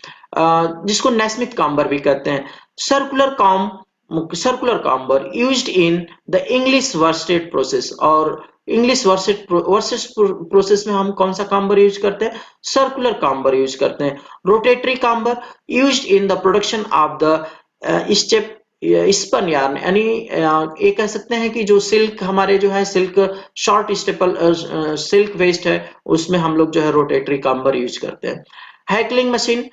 जिसको नेस्मिथ काम्बर भी कहते हैं। Circular camber used in the English worsted process. और इंग्लिश वर्सेस प्रोसेस में हम कौन सा काम्बर यूज करते हैं, सर्कुलर काम्बर यूज करते हैं। Rotary comber used in the production of the staple spun yarn, यानी ये कह सकते हैं कि जो सिल्क हमारे जो है silk short staple silk waste है उसमें हम लोग जो है रोटेटरी काम्बर यूज करते हैं। Heckling machine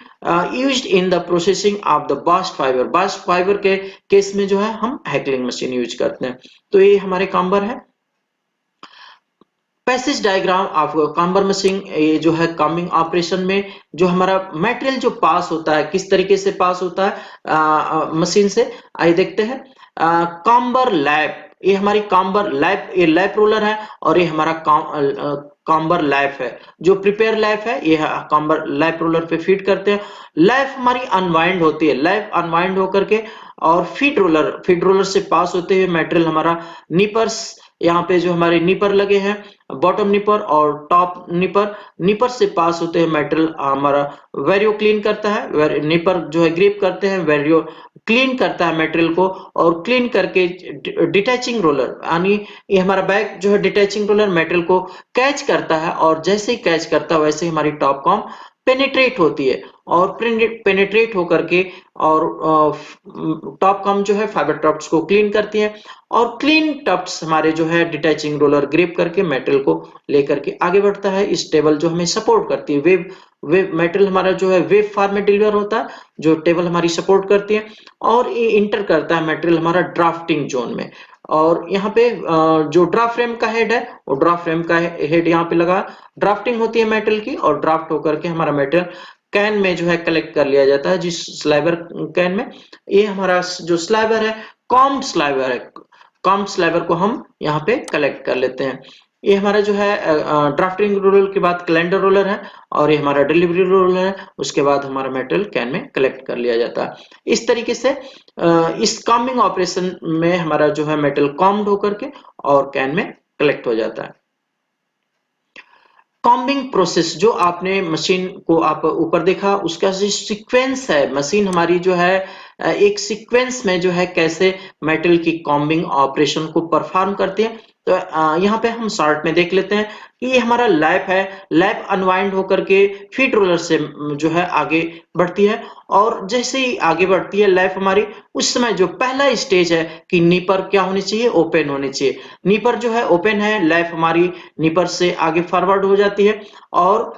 used in the processing of the bast fibre के केस में जो है हम हैकलिंग मशीन यूज करते हैं। तो ये हमारे काम्बर है। Passage diagram of camber machine, ये जो है काम्बिंग ऑपरेशन में जो हमारा मटेरियल जो पास होता है किस तरीके से पास होता है मशीन से, आइए देखते हैं। काम्बर लैप, ये हमारी काम्बर लैप, ये लैप रोलर है और ये हमारा काम्बर लैप है। जो प्रिपेयर लैप है ये काम्बर लैप रोलर पे फीड करते हैं। लैप हमारी अनवाइंड होती है, लैप अनवाइंड होकर के और फीड रोलर से पास होते हुए मटेरियल हमारा निपर्स, यहाँ पे जो हमारे निपर लगे हैं बॉटम निपर और टॉप निपर से पास होते हैं मटेरियल हमारा वेरियो क्लीन करता है। निपर जो है ग्रिप करते हैं, वेरियो क्लीन करता है मटेरियल को और क्लीन करके डिटैचिंग रोलर, यानी ये हमारा बैक जो है डिटैचिंग रोलर मटेरियल को कैच करता है और जैसे ही कैच करता है वैसे ही हमारी टॉप कॉम पेनिट्रेट होती है और पेनिट्रेट होकर के और टॉप कम जो है फाइबर टफ्ट्स को क्लीन करती है और क्लीन टफ्ट्स हमारे जो है डिटैचिंग रोलर ग्रिप करके मेटल को लेकर के आगे बढ़ता है। इस टेबल जो हमें सपोर्ट करती है, वेव वेव मेटल हमारा जो है वेव फॉर्म में डिलीवर होता है, जो टेबल हमारी सपोर्ट करती है और ये इंटर करता है मटेरियल हमारा ड्राफ्टिंग जोन में। और यहाँ पे जो ड्राफ्ट फ्रेम का हेड है वो ड्राफ्ट फ्रेम का हेड यहाँ पे लगा, ड्राफ्टिंग होती है मेटल की और ड्राफ्ट होकर के हमारा मेटल कैन में जो है कलेक्ट कर लिया जाता है, जिस स्लाइबर कैन में। ये हमारा जो स्लाइबर है कॉम्ड स्लाइबर है, कॉम्ड स्लाइबर को हम यहाँ पे कलेक्ट कर लेते हैं। ये हमारा जो है ड्राफ्टिंग रोलर के बाद कैलेंडर रोलर है और ये हमारा डिलीवरी रोलर है, उसके बाद हमारा मेटल कैन में कलेक्ट कर लिया जाता है। इस तरीके से इस कॉम्बिंग ऑपरेशन में हमारा जो है मेटल कॉम्ड होकर के और कैन में कलेक्ट हो जाता है। कॉम्बिंग प्रोसेस जो आपने मशीन को आप ऊपर देखा, उसका जो सीक्वेंस है, मशीन हमारी जो है एक सीक्वेंस में जो है कैसे मेटल की कॉम्बिंग ऑपरेशन को परफॉर्म करती है। तो यहाँ पे हम शॉर्ट में देख लेते हैं कि ये हमारा लैप है, लैप अनवाइंड होकर के फीड रोलर से जो है आगे बढ़ती है और जैसे ही आगे बढ़ती है लैप हमारी, उस समय जो पहला स्टेज है कि नीपर क्या होनी चाहिए, ओपन होनी चाहिए। नीपर जो है ओपन है, लैप हमारी नीपर से आगे फॉरवर्ड हो जाती है और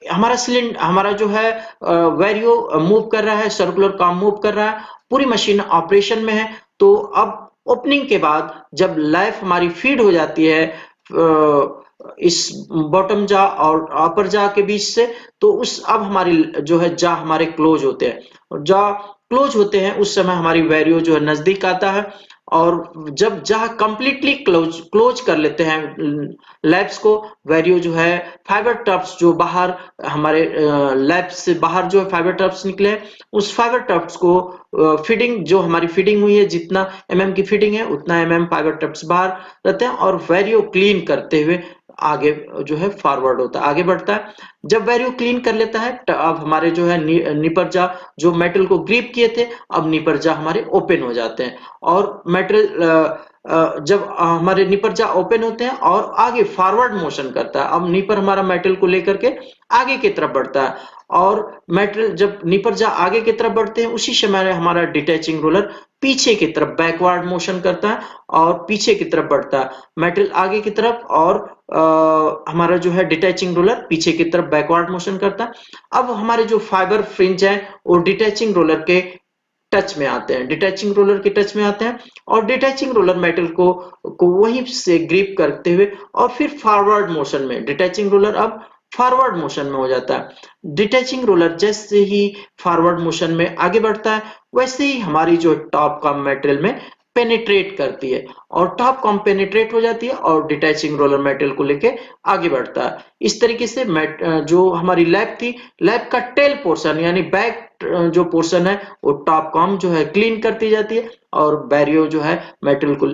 हमारा जो है वैरियो मूव कर रहा है, सर्कुलर काम मूव कर रहा है, पूरी मशीन ऑपरेशन में है। तो अब ओपनिंग के बाद जब लैप हमारी फीड हो जाती है इस बॉटम जा और अपर जा के बीच से, तो उस अब हमारी जो है जा हमारे क्लोज होते हैं और जा क्लोज होते हैं उस समय हमारी वैरियो जो है नजदीक आता है और जब जहाँ कंप्लीटली क्लोज कर लेते हैं लैब्स को, वैरियो जो है फाइबर टफ्ट्स जो बाहर हमारे लैब से बाहर जो फाइबर टफ्ट्स निकले, उस फाइबर टफ्ट्स को फीडिंग जो हमारी फीडिंग हुई है, जितना एमएम की फीडिंग है उतना एमएम फाइबर टफ्ट्स बाहर रहते हैं और वैरियो क्लीन करते हुए आगे जो है फॉरवर्ड होता है, आगे बढ़ता है। जब वैरियो क्लीन कर लेता है तो अब हमारे जो है निपरजा जो मेटल को ग्रिप किए थे, अब निपरजा हमारे ओपन हो जाते हैं और मेटल जब हमारे निपरजा ओपन होते हैं और आगे फॉरवर्ड मोशन करता है, अब निपर हमारा मेटल को लेकर के आगे की तरफ बढ़ता है और मेटल जब निपरजा आगे की तरफ बढ़ते हैं उसी समय हमारा डिटैचिंग रोलर पीछे की तरफ बैकवर्ड मोशन करता है और पीछे की तरफ बढ़ता है, मेटल आगे की तरफ और हमारा जो है डिटैचिंग रोलर पीछे की तरफ बैकवर्ड मोशन करता है। अब हमारे जो फाइबर फ्रिंज है वो डिटैचिंग रोलर के टच में आते हैं, डिटैचिंग रोलर के टच में आते हैं और डिटैचिंग रोलर मेटल को वहीं से ग्रिप करते हुए और फिर फॉरवर्ड मोशन में डिटैचिंग रोलर अब फॉरवर्ड मोशन में हो जाता है। डिटैचिंग रोलर जैसे ही फॉरवर्ड मोशन में आगे बढ़ता है वैसे ही हमारी जो टॉप कॉम मेटेरियल में पेनिट्रेट करती है और टॉप कॉम पेनिट्रेट हो जाती है और डिटैचिंग रोलर मेटेरियल को लेके आगे बढ़ता है। इस तरीके से जो हमारी लैब थी, लैब का टेल पोर्शन यानी बैक जो पोर्शन है वो टॉप कॉम जो है क्लीन करती जाती है और बैरियो जो है मेटल को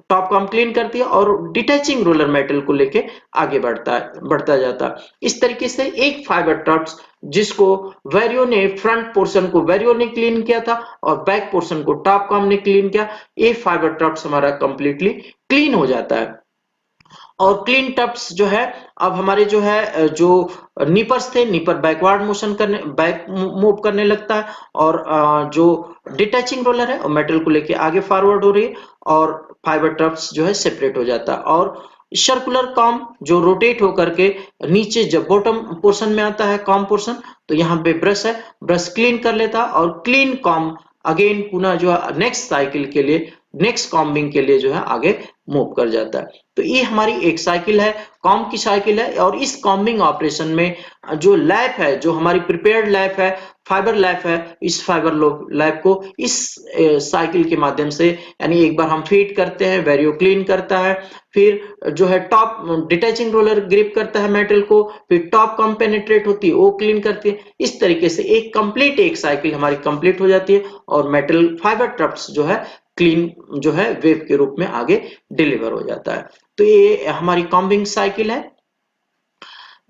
टॉप कॉम क्लीन करती है और डिटैचिंग रोलर मेटल को लेके आगे बढ़ता जाता है। इस तरीके से एक फाइबर टफ्ट्स जिसको वैरियो ने फ्रंट पोर्शन को वैरियो ने क्लीन किया था और बैक पोर्शन को टॉप कॉम ने क्लीन किया, ये फाइबर टफ्ट्स हमारा कंप्लीटली क्लीन हो जाता है। और क्लीन टफ्ट्स जो है अब हमारे जो है जो निपर्स थे, निपर बैकवर्ड मोशन करने बैक मूव करने लगता है और जो डिटैचिंग रोलर है और मेटल को लेके आगे फॉरवर्ड हो रही है और फाइबर टफ्ट्स जो है सेपरेट हो जाता है और सर्कुलर कॉम जो रोटेट होकर के नीचे जब बॉटम पोर्शन में आता है कॉम पोर्शन, तो यहाँ पे ब्रश है, ब्रश क्लीन कर लेता है और क्लीन कॉम अगेन पुनः जो है नेक्स्ट साइकिल के लिए नेक्स्ट कॉम्बिंग के लिए जो है आगे मूव कर जाता है। तो ये हमारी एक साइकिल है, कॉम की साइकिल है और इस कॉम्बिंग ऑपरेशन में जो लैप है, जो हमारी प्रिपेयर्ड लैप है, फाइबर लैप है, इस फाइबर लैप को इस साइकिल के माध्यम से यानी एक बार हम फीड करते हैं, वैरियो क्लीन करता है, फिर जो है टॉप डिटैचिंग रोलर ग्रिप करता है मेटल को, फिर टॉप कॉम पेनिट्रेट होती है वो क्लीन करती है। इस तरीके से एक साइकिल हमारी कंप्लीट हो जाती है और मेटल फाइबर टफ्ट्स जो है क्लीन जो है वेव के रूप में आगे डिलीवर हो जाता है। तो ये हमारी कॉम्बिंग साइकिल है।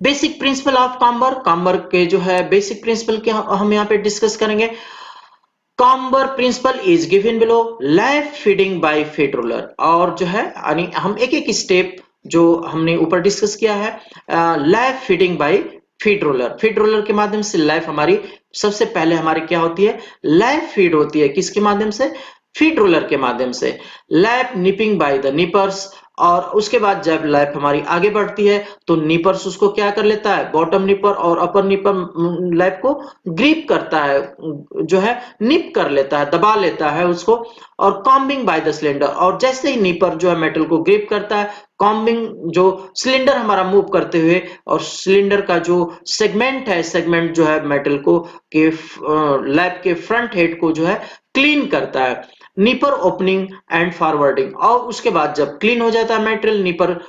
Basic principle of camber, camber के जो है बेसिक प्रिंसिपल के हम यहाँ पे डिस्कस करेंगे। Comber principle is given below, lap feeding by feed roller, और जो है यानी हम एक एक स्टेप जो हमने ऊपर डिस्कस किया है, lap feeding by feed roller. Feed roller के माध्यम से लैप हमारी सबसे पहले हमारी क्या होती है, लैप फीड होती है। किसके माध्यम से, फीड रोलर के माध्यम से। Lap nipping by the nippers, और उसके बाद जब लैप हमारी आगे बढ़ती है तो निपर्स उसको क्या कर लेता है, बॉटम निपर और अपर निपर लैप को ग्रिप करता है, जो है निप कर लेता है, दबा लेता है उसको। और कॉम्बिंग बाय द सिलेंडर, और जैसे ही निपर जो है मेटल को ग्रिप करता है, कॉम्बिंग जो सिलेंडर हमारा मूव करते हुए, और सिलेंडर का जो सेगमेंट है, सेगमेंट जो है मेटल को के लैप के फ्रंट हेड को जो है क्लीन करता है। निपर ओपनिंग एंड फॉरवर्डिंग, और उसके बाद जब क्लीन हो जाता है मेटेरियल, निपर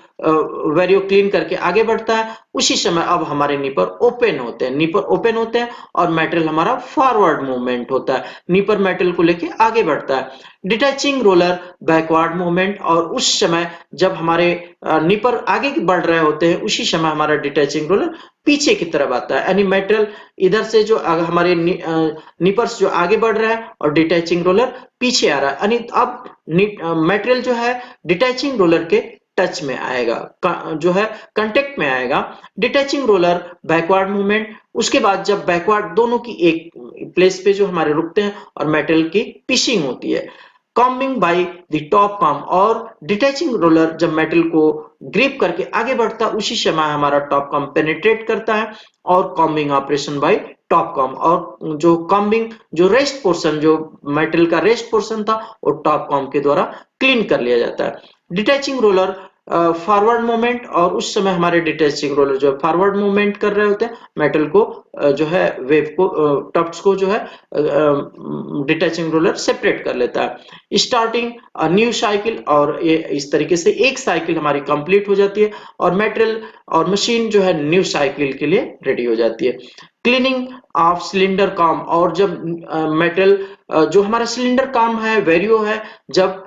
वेरियो क्लीन करके आगे बढ़ता है, उसी समय अब हमारे निपर ओपन होते हैं, निपर ओपन होते हैं और मेटेरियल हमारा फॉरवर्ड मूवमेंट होता है, निपर मेटेरियल को लेके आगे बढ़ता है। डिटैचिंग रोलर बैकवर्ड मूवमेंट, और उस समय जब हमारे निपर आगे बढ़ रहे होते हैं, उसी समय हमारा डिटैचिंग रोलर पीछे की तरफ आता है, यानी मेटेरियल इधर से जो हमारे निपर्स जो आगे बढ़ रहा है और डिटैचिंग रोलर पीछे आ रहा है, यानी अब मटेरियल जो है डिटैचिंग रोलर के टच में आएगा, जो है कांटेक्ट में आएगा। डिटैचिंग रोलर बैकवर्ड मूवमेंट, उसके बाद जब बैकवर्ड दोनों की एक प्लेस पे जो हमारे रुकते हैं और मेटल की पिशिंग होती है। Combing by the top com, और डिटैचिंग रोलर जब मेटल को ग्रिप करके आगे बढ़ता है, उसी समय हमारा टॉप कॉम पेनिट्रेट करता है, और combing operation bye top com, और जो कॉम्बिंग जो रेस्ट पोर्शन, जो मेटल का रेस्ट पोर्शन था, वो टॉप कॉम के द्वारा क्लीन कर लिया जाता है। डिटैचिंग रोलर फॉरवर्ड मूवमेंट, और उस समय हमारे डिटैचिंग रोलर जो फॉरवर्ड मूवमेंट कर रहे होते हैं, मेटल को जो है वेव को टफ्ट्स को जो है डिटैचिंग रोलर सेपरेट कर लेता है। स्टार्टिंग न्यू साइकिल, और ये इस तरीके से एक साइकिल हमारी कंप्लीट हो जाती है और मेटेरियल और मशीन जो है न्यू साइकिल के लिए रेडी हो जाती है। क्लीनिंग ऑफ सिलेंडर काम, और जब मेटल जो हमारा सिलेंडर काम है, वेरियो है, जब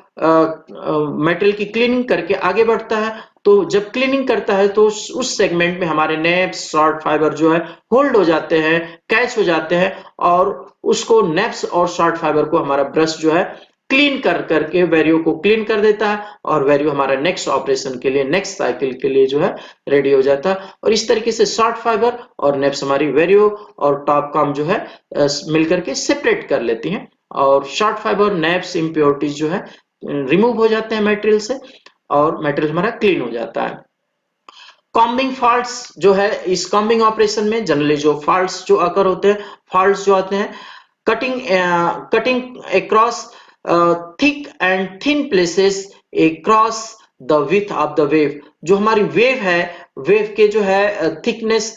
मेटल की क्लीनिंग करके आगे बढ़ता है, तो जब क्लीनिंग करता है तो उस सेगमेंट में हमारे नेप्स शॉर्ट फाइबर जो है होल्ड हो जाते हैं, कैच हो जाते हैं, और उसको नेप्स और शॉर्ट फाइबर को हमारा ब्रश जो है क्लीन कर करके वेरियो को क्लीन कर देता है, और वेरियो हमारा नेक्स्ट ऑपरेशन के लिए, नेक्स्ट साइकिल के लिए जो है रेडी हो जाता है। और इस तरीके से शॉर्ट फाइबर और नेप्स हमारी वेरियो और टॉप काम जो है मिलकर के सेपरेट कर लेती हैं, और शॉर्ट फाइबर नेप्स इम्प्योरिटीज जो है रिमूव हो जाते हैं मटेरियल से, और मटेरियल हमारा क्लीन हो जाता है। कॉम्बिंग फॉल्ट्स जो है, इस कॉम्बिंग ऑपरेशन में जनरली जो फॉल्ट्स जो अकर होते हैं, फॉल्ट्स जो आते हैं, cutting cutting across thick and thin places across the width of the wave. जो हमारी वेव है, वेव के जो है thickness,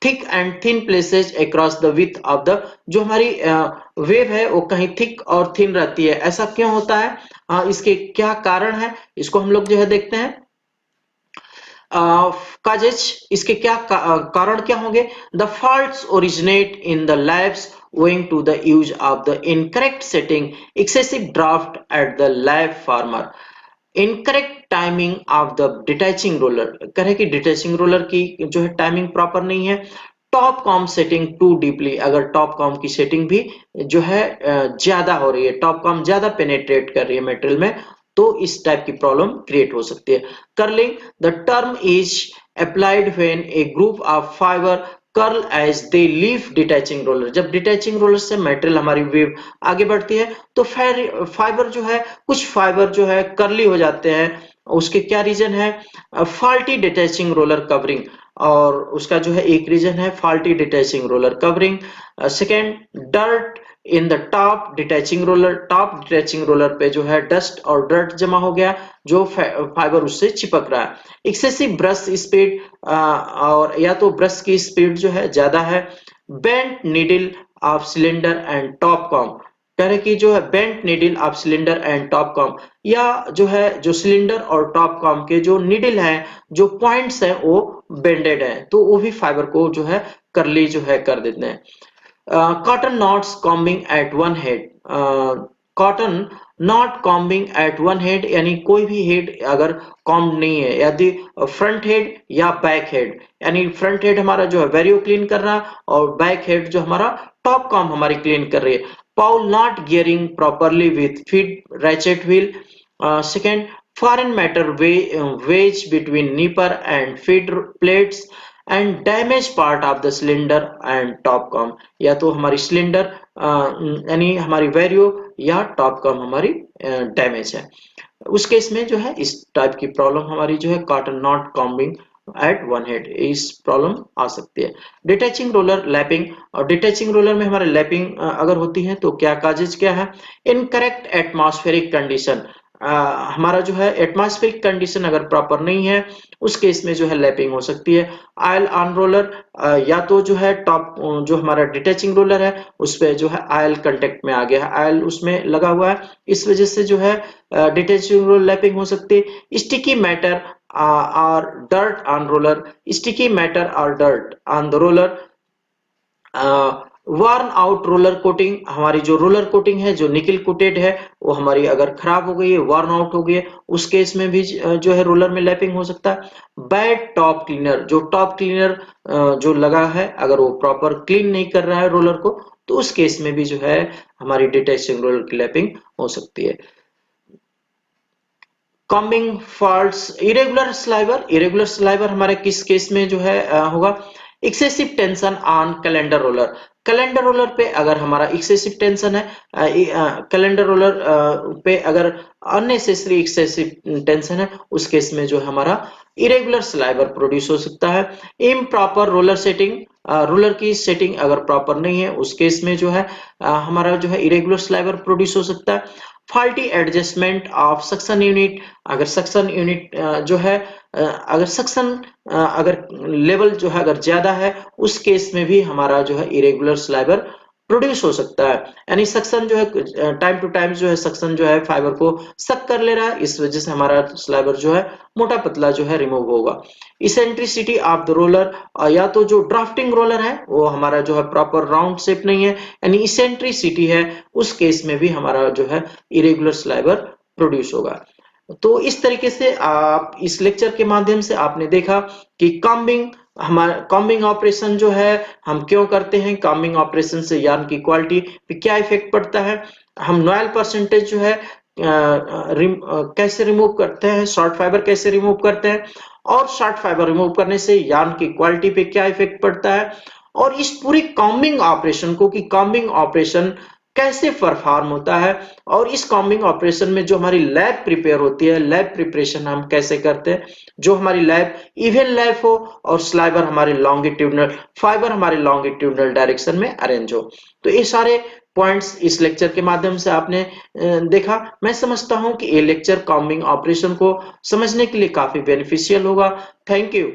thick and thin places across the width of the, जो हमारी वेव है वो कहीं थिक और थिन रहती है, ऐसा क्यों होता है, इसके क्या कारण है, इसको हम लोग जो है देखते हैं। काजेज, इसके क्या कारण क्या होंगे। The faults originate in the labs owing to the use of the incorrect setting, excessive draft at the lab farmer, incorrect timing of the detaching roller, कह कि डिटैचिंग रोलर की जो है टाइमिंग प्रॉपर नहीं है। Top comb setting too deeply, अगर top comb की setting भी जो है ज्यादा हो रही है, टॉप कॉम ज्यादा पेनेट्रेट कर रही है मटेरियल में, तो इस टाइप की प्रॉब्लम क्रिएट हो सकती है। Curling, the term is applied when a group of fibre curl as they leave detaching roller. जब डिटैचिंग रोलर से मटेरियल हमारी वेव आगे बढ़ती है तो फाइबर जो है, कुछ फाइबर जो है कर्ली हो जाते हैं। उसके क्या रीजन है, फॉल्टी डिटैचिंग रोलर कवरिंग, और उसका जो है एक रीजन है faulty detaching roller covering. Second, dirt in the top detaching roller, top detaching roller पे जो है डस्ट और डर्ट जमा हो गया, जो फाइबर उससे चिपक रहा है। एक्सेसिव ब्रश स्पीड, और या तो ब्रश की स्पीड जो है ज्यादा है। Bent needle of cylinder and top com, कह रहे कि जो है bent needle of cylinder and top com, या जो है जो सिलेंडर और टॉप कॉम के जो नीडल है, जो पॉइंट्स है वो बेंडेड है, तो वो भी फाइबर को जो है करली जो है कर देते हैं। Cotton knots combing at one head, cotton knot combing at one head, यानी कोई भी हेड अगर कॉम्ब नहीं है, यदि फ्रंट हेड या बैक हेड, यानी फ्रंट हेड हमारा जो है वेरियो क्लीन कर रहा है, और बैक हेड जो हमारा टॉप कॉम्ब हमारी क्लीन कर रही है। Pawl not gearing properly with feed ratchet wheel. Second, foreign matter wedge between nipper and feed plates and damage part of the cylinder and top com, या तो हमारी cylinder यानी हमारी वैरियो या टॉप कम हमारी डैमेज है, उस केस में जो है इस टाइप की प्रॉब्लम हमारी जो है cotton knot combing at one head, इस प्रॉब्लम आ सकती है। डिटैचिंग रोलर लैपिंग, और डिटैचिंग रोलर में हमारे लैपिंग अगर होती है तो क्या काजेज क्या है, इनकरेक्ट एटमॉस्फेरिक कंडीशन, हमारा जो है एटमॉस्फेरिक कंडीशन अगर प्रॉपर नहीं है उस केस में जो है लैपिंग हो सकती है। आयल ऑन रोलर, या तो जो है टॉप जो हमारा डिटैचिंग रोलर है उस पे जो है आयल कांटेक्ट में आ गया है, आयल उसमें लगा हुआ है, इस वजह से जो है डिटैचिंग रोलर लैपिंग हो सकती है। स्टिकी मैटर और dirt on roller, sticky matter और dirt on the roller. Worn out roller coating, हमारी जो रोलर कोटिंग है जो निकल कोटेड है वो हमारी अगर खराब हो गई है, वार्न आउट हो गई है, उस केस में भी जो है रोलर में लैपिंग हो सकता है। बैड टॉप क्लीनर, जो टॉप क्लीनर जो लगा है अगर वो प्रॉपर क्लीन नहीं कर रहा है रोलर को, तो उस केस में भी जो है हमारी डिटैचिंग रोलर की लैपिंग हो सकती है। कॉम्बिंग फॉल्ट्स, इरेगुलर स्लाइवर हमारे किस केस में जो है होगा, excessive tension on calendar roller, calendar roller पे अगर हमारा एक्सेसिव टेंशन है, कैलेंडर रोलर पे अगर अननेसेसरी एक्सेसिव टेंशन है, उस केस में जो है हमारा इरेगुलर स्लाइवर प्रोड्यूस हो सकता है। इम्प्रॉपर रोलर सेटिंग, रोलर की सेटिंग अगर प्रॉपर नहीं है उस केस में जो है हमारा जो है इरेगुलर स्लाइवर प्रोड्यूस हो सकता है। Faulty adjustment of suction unit, अगर सक्शन यूनिट जो है अगर सक्शन अगर लेवल जो है अगर ज्यादा है उस केस में भी हमारा जो है इरेगुलर स्लाइवर प्रोड्यूस हो सकता है, यानी सक्शन जो है टाइम टू टाइम जो है सक्शन जो है फाइबर को सक कर ले रहा है, इस वजह से हमारा स्लाइबर जो है मोटा पतला जो है रिमूव होगा। इसेंट्रिसिटी ऑफ द रोलर, या तो जो ड्राफ्टिंग रोलर है वो हमारा जो है प्रॉपर राउंड शेप नहीं है यानी इसेंट्रिसिटी है, उस केस में भी हमारा जो है इरेगुलर स्लाइबर प्रोड्यूस होगा। तो इस तरीके से आप इस लेक्चर के माध्यम से आपने देखा कि कॉम्बिंग, हमारा कॉम्बिंग ऑपरेशन जो है हम क्यों करते हैं, कॉम्बिंग ऑपरेशन से यार्न की क्वालिटी पे क्या इफेक्ट पड़ता है, हम नॉयल परसेंटेज जो है कैसे रिमूव करते हैं, शॉर्ट फाइबर कैसे रिमूव करते हैं, और शॉर्ट फाइबर रिमूव करने से यार्न की क्वालिटी पे क्या इफेक्ट पड़ता है, और इस पूरी कॉम्बिंग ऑपरेशन को कि कॉम्बिंग ऑपरेशन कैसे परफॉर्म होता है, और इस कॉम्बिंग ऑपरेशन में जो हमारी लैब प्रिपेयर होती है, लैब प्रिपरेशन हम कैसे करते हैं, जो हमारी लैब इवन लैब हो और स्लाइबर हमारे लॉन्गिट्यूडनल फाइबर हमारे लॉन्गिट्यूडनल डायरेक्शन में अरेंज हो। तो ये सारे पॉइंट्स इस लेक्चर के माध्यम से आपने देखा। मैं समझता हूं कि ये लेक्चर कॉम्बिंग ऑपरेशन को समझने के लिए काफी बेनिफिशियल होगा। Thank you.